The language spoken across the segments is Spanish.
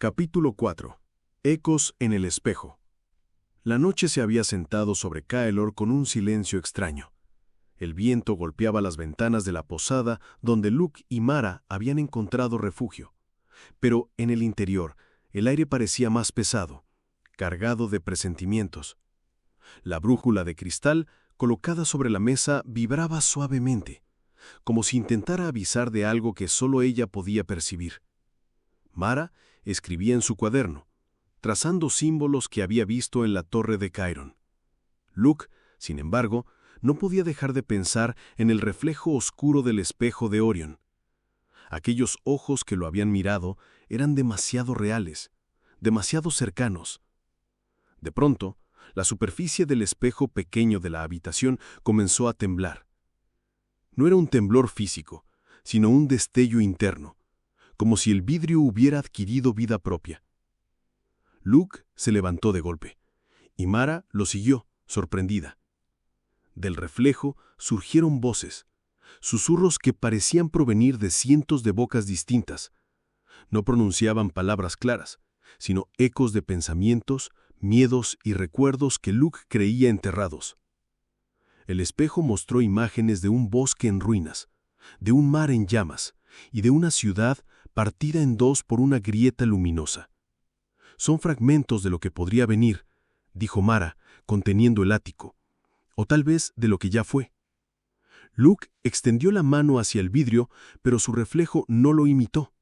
Capítulo 4. Ecos en el espejo. La noche se había sentado sobre Caelor con un silencio extraño. El viento golpeaba las ventanas de la posada donde Luke y Mara habían encontrado refugio. Pero en el interior, el aire parecía más pesado, cargado de presentimientos. La brújula de cristal, colocada sobre la mesa, vibraba suavemente, como si intentara avisar de algo que solo ella podía percibir. Mara escribía en su cuaderno, trazando símbolos que había visto en la torre de Chiron. Luke, sin embargo, no podía dejar de pensar en el reflejo oscuro del espejo de Orion. Aquellos ojos que lo habían mirado eran demasiado reales, demasiado cercanos. De pronto, la superficie del espejo pequeño de la habitación comenzó a temblar. No era un temblor físico, sino un destello interno, como si el vidrio hubiera adquirido vida propia. Luke se levantó de golpe, y Mara lo siguió, sorprendida. Del reflejo surgieron voces, susurros que parecían provenir de cientos de bocas distintas. No pronunciaban palabras claras, sino ecos de pensamientos, miedos y recuerdos que Luke creía enterrados. El espejo mostró imágenes de un bosque en ruinas, de un mar en llamas y de una ciudad partida en dos por una grieta luminosa. «Son fragmentos de lo que podría venir», dijo Mara, conteniendo el ático, «o tal vez de lo que ya fue». Luke extendió la mano hacia el vidrio, pero su reflejo no lo imitó.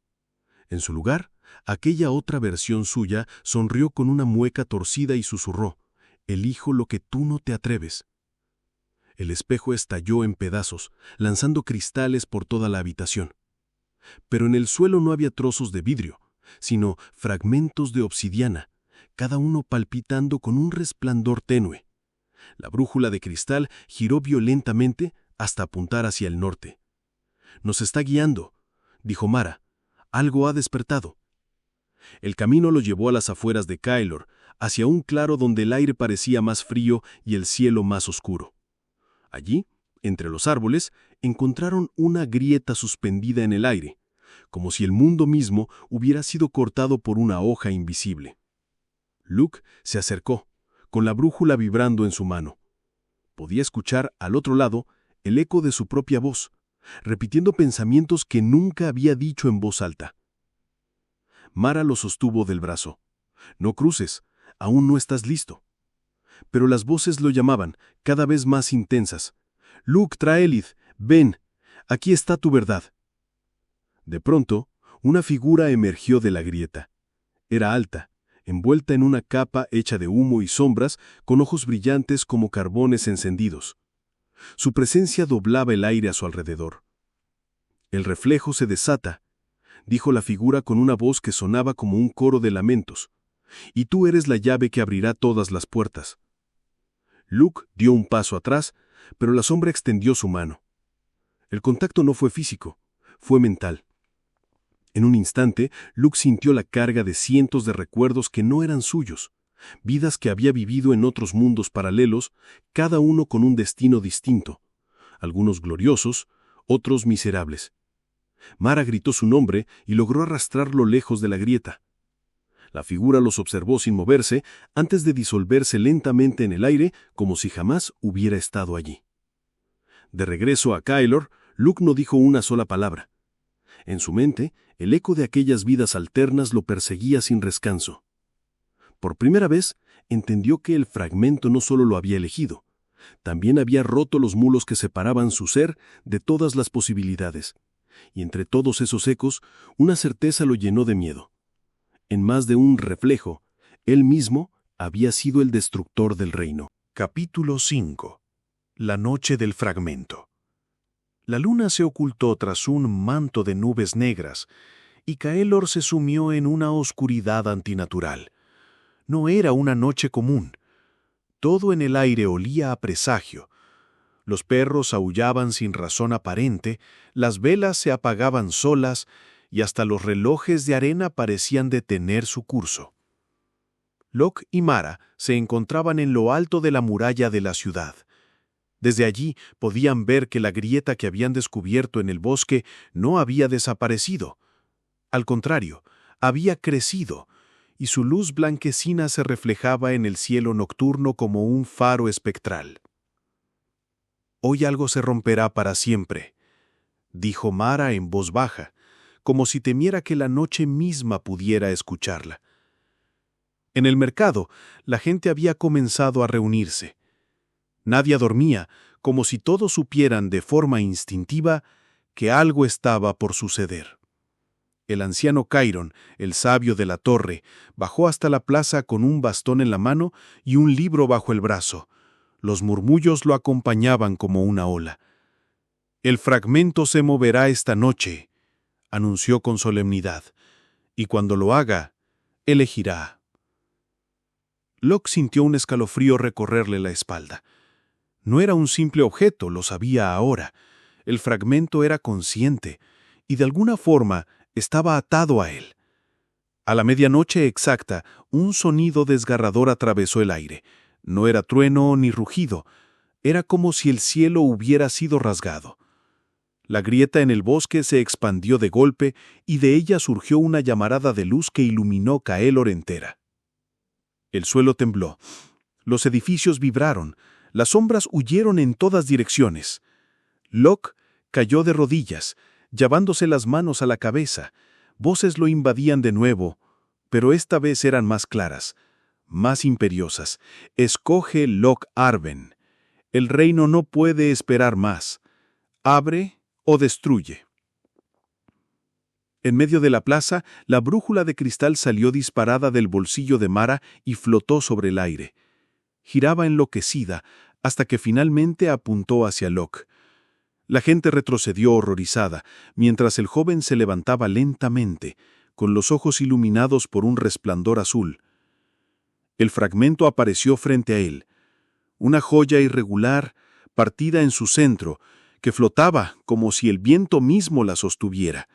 En su lugar, aquella otra versión suya sonrió con una mueca torcida y susurró, «Elijo lo que tú no te atreves». El espejo estalló en pedazos, lanzando cristales por toda la habitación. Pero en el suelo no había trozos de vidrio, sino fragmentos de obsidiana, cada uno palpitando con un resplandor tenue. La brújula de cristal giró violentamente hasta apuntar hacia el norte. «Nos está guiando», dijo Mara. «Algo ha despertado». El camino lo llevó a las afueras de Caelor, hacia un claro donde el aire parecía más frío y el cielo más oscuro. Allí, entre los árboles, encontraron una grieta suspendida en el aire, como si el mundo mismo hubiera sido cortado por una hoja invisible. Luke se acercó, con la brújula vibrando en su mano. Podía escuchar, al otro lado, el eco de su propia voz, repitiendo pensamientos que nunca había dicho en voz alta. Mara lo sostuvo del brazo. «No cruces, aún no estás listo». Pero las voces lo llamaban, cada vez más intensas. «Luke Traelith, ven, aquí está tu verdad». De pronto, una figura emergió de la grieta. Era alta, envuelta en una capa hecha de humo y sombras, con ojos brillantes como carbones encendidos. Su presencia doblaba el aire a su alrededor. «El reflejo se desata», dijo la figura con una voz que sonaba como un coro de lamentos. «Y tú eres la llave que abrirá todas las puertas». Luke dio un paso atrás, pero la sombra extendió su mano. El contacto no fue físico, fue mental. En un instante, Luke sintió la carga de cientos de recuerdos que no eran suyos, vidas que había vivido en otros mundos paralelos, cada uno con un destino distinto, algunos gloriosos, otros miserables. Mara gritó su nombre y logró arrastrarlo lejos de la grieta. La figura los observó sin moverse, antes de disolverse lentamente en el aire, como si jamás hubiera estado allí. De regreso a Caelor, Luke no dijo una sola palabra. En su mente, el eco de aquellas vidas alternas lo perseguía sin descanso. Por primera vez, entendió que el fragmento no solo lo había elegido, también había roto los muros que separaban su ser de todas las posibilidades. Y entre todos esos ecos, una certeza lo llenó de miedo. En más de un reflejo, él mismo había sido el destructor del reino. Capítulo 5. La noche del fragmento. La luna se ocultó tras un manto de nubes negras, y Caelor se sumió en una oscuridad antinatural. No era una noche común. Todo en el aire olía a presagio. Los perros aullaban sin razón aparente, las velas se apagaban solas, y hasta los relojes de arena parecían detener su curso. Locke y Mara se encontraban en lo alto de la muralla de la ciudad. Desde allí podían ver que la grieta que habían descubierto en el bosque no había desaparecido. Al contrario, había crecido, y su luz blanquecina se reflejaba en el cielo nocturno como un faro espectral. «Hoy algo se romperá para siempre», dijo Mara en voz baja, como si temiera que la noche misma pudiera escucharla. En el mercado, la gente había comenzado a reunirse. Nadie dormía, como si todos supieran de forma instintiva que algo estaba por suceder. El anciano Chiron, el sabio de la torre, bajó hasta la plaza con un bastón en la mano y un libro bajo el brazo. Los murmullos lo acompañaban como una ola. «El fragmento se moverá esta noche», anunció con solemnidad, «y cuando lo haga, elegirá». Locke sintió un escalofrío recorrerle la espalda. No era un simple objeto, lo sabía ahora. El fragmento era consciente, y de alguna forma estaba atado a él. A la medianoche exacta, un sonido desgarrador atravesó el aire. No era trueno ni rugido. Era como si el cielo hubiera sido rasgado. La grieta en el bosque se expandió de golpe y de ella surgió una llamarada de luz que iluminó Caelor entera. El suelo tembló. Los edificios vibraron. Las sombras huyeron en todas direcciones. Locke cayó de rodillas, llevándose las manos a la cabeza. Voces lo invadían de nuevo, pero esta vez eran más claras, más imperiosas. «Escoge Locke Arben. El reino no puede esperar más. Abre o destruye». En medio de la plaza, la brújula de cristal salió disparada del bolsillo de Mara y flotó sobre el aire. Giraba enloquecida hasta que finalmente apuntó hacia Locke. La gente retrocedió horrorizada, mientras el joven se levantaba lentamente, con los ojos iluminados por un resplandor azul. El fragmento apareció frente a él, una joya irregular, partida en su centro, que flotaba como si el viento mismo la sostuviera.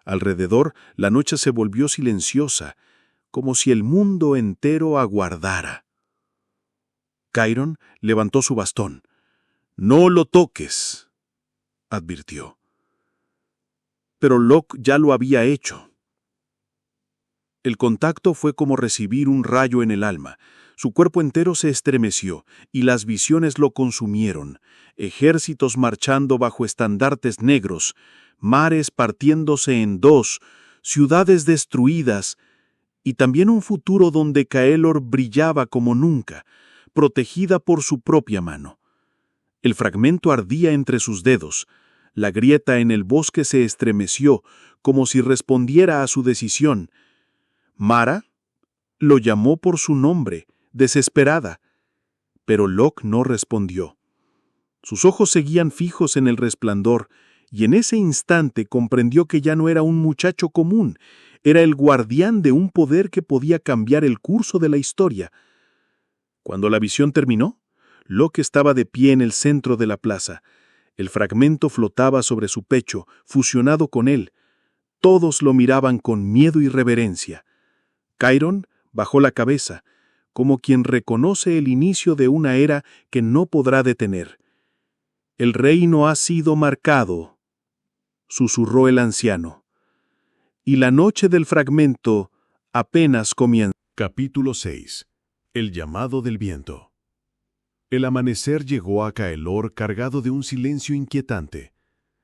Alrededor, la noche se volvió silenciosa, como si el mundo entero aguardara. Chiron levantó su bastón. «No lo toques», advirtió. Pero Locke ya lo había hecho. El contacto fue como recibir un rayo en el alma. Su cuerpo entero se estremeció y las visiones lo consumieron. Ejércitos marchando bajo estandartes negros, mares partiéndose en dos, ciudades destruidas, y también un futuro donde Caelor brillaba como nunca, protegida por su propia mano. El fragmento ardía entre sus dedos. La grieta en el bosque se estremeció, como si respondiera a su decisión. Mara lo llamó por su nombre, desesperada, pero Locke no respondió. Sus ojos seguían fijos en el resplandor, y en ese instante comprendió que ya no era un muchacho común, era el guardián de un poder que podía cambiar el curso de la historia. Cuando la visión terminó, Locke estaba de pie en el centro de la plaza. El fragmento flotaba sobre su pecho, fusionado con él. Todos lo miraban con miedo y reverencia. Chiron bajó la cabeza, como quien reconoce el inicio de una era que no podrá detener. «El reino ha sido marcado», susurró el anciano. «Y la noche del fragmento apenas comienza». Capítulo 6. El llamado del viento. El amanecer llegó a Caelor cargado de un silencio inquietante.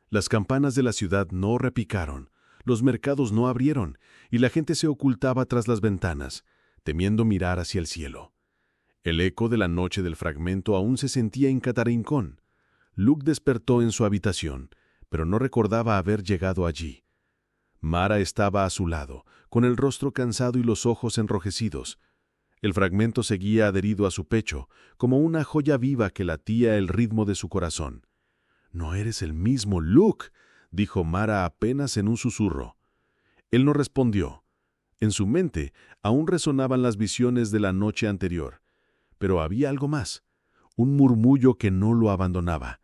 Las campanas de la ciudad no repicaron, los mercados no abrieron, y la gente se ocultaba tras las ventanas, temiendo mirar hacia el cielo. El eco de la noche del fragmento aún se sentía en cada rincón. Luke despertó en su habitación, pero no recordaba haber llegado allí. Mara estaba a su lado, con el rostro cansado y los ojos enrojecidos. El fragmento seguía adherido a su pecho, como una joya viva que latía el ritmo de su corazón. «No eres el mismo, Luke», dijo Mara apenas en un susurro. Él no respondió. En su mente aún resonaban las visiones de la noche anterior. Pero había algo más, un murmullo que no lo abandonaba,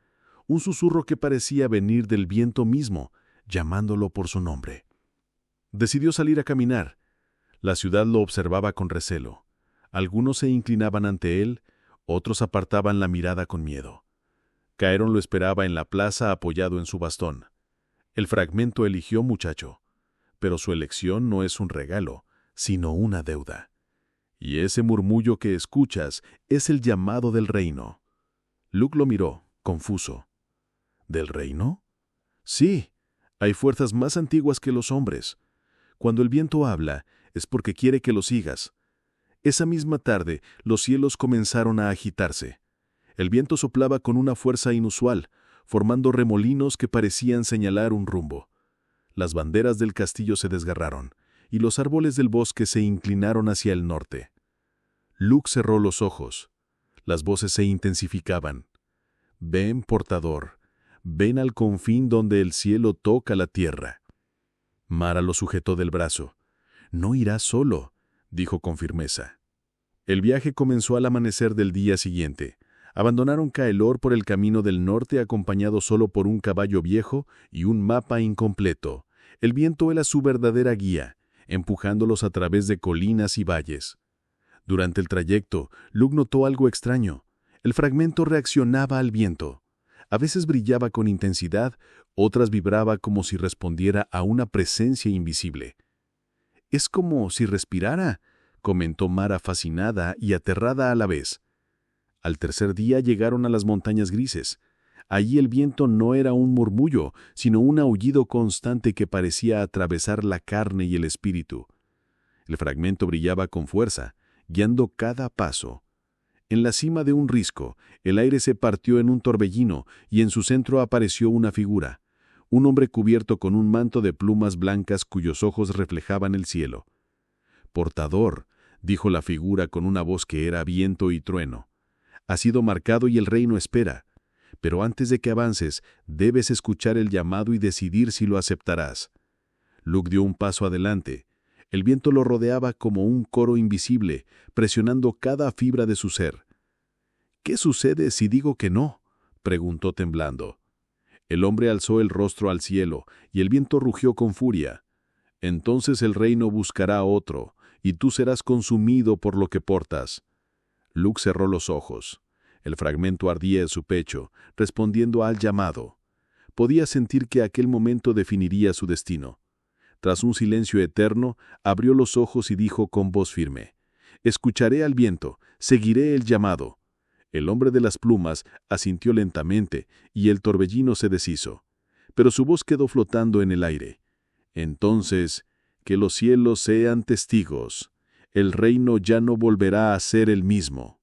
un susurro que parecía venir del viento mismo, llamándolo por su nombre. Decidió salir a caminar. La ciudad lo observaba con recelo. Algunos se inclinaban ante él, otros apartaban la mirada con miedo. Chiron lo esperaba en la plaza apoyado en su bastón. El fragmento eligió muchacho, pero su elección no es un regalo, sino una deuda. Y ese murmullo que escuchas es el llamado del reino. Luke lo miró, confuso. ¿Del reino? Sí, hay fuerzas más antiguas que los hombres. Cuando el viento habla, es porque quiere que lo sigas. Esa misma tarde, los cielos comenzaron a agitarse. El viento soplaba con una fuerza inusual, formando remolinos que parecían señalar un rumbo. Las banderas del castillo se desgarraron, y los árboles del bosque se inclinaron hacia el norte. Luke cerró los ojos. Las voces se intensificaban. Ven, portador, ven al confín donde el cielo toca la tierra. Mara lo sujetó del brazo. No irás solo, dijo con firmeza. El viaje comenzó al amanecer del día siguiente. Abandonaron Caelor por el camino del norte acompañado solo por un caballo viejo y un mapa incompleto. El viento era su verdadera guía, empujándolos a través de colinas y valles. Durante el trayecto, Luke notó algo extraño. El fragmento reaccionaba al viento. A veces brillaba con intensidad, otras vibraba como si respondiera a una presencia invisible. «Es como si respirara», comentó Mara fascinada y aterrada a la vez. Al tercer día llegaron a las montañas grises. Allí el viento no era un murmullo, sino un aullido constante que parecía atravesar la carne y el espíritu. El fragmento brillaba con fuerza, guiando cada paso. En la cima de un risco, el aire se partió en un torbellino y en su centro apareció una figura, un hombre cubierto con un manto de plumas blancas cuyos ojos reflejaban el cielo. «Portador», dijo la figura con una voz que era viento y trueno. «Ha sido marcado y el reino espera. Pero antes de que avances, debes escuchar el llamado y decidir si lo aceptarás». Luke dio un paso adelante. El viento lo rodeaba como un coro invisible, presionando cada fibra de su ser. «¿Qué sucede si digo que no?», preguntó temblando. El hombre alzó el rostro al cielo, y el viento rugió con furia. «Entonces el reino buscará otro, y tú serás consumido por lo que portas». Luke cerró los ojos. El fragmento ardía en su pecho, respondiendo al llamado. Podía sentir que aquel momento definiría su destino. Tras un silencio eterno, abrió los ojos y dijo con voz firme: «Escucharé al viento, seguiré el llamado». El hombre de las plumas asintió lentamente y el torbellino se deshizo. Pero su voz quedó flotando en el aire. «Entonces, que los cielos sean testigos. El reino ya no volverá a ser el mismo».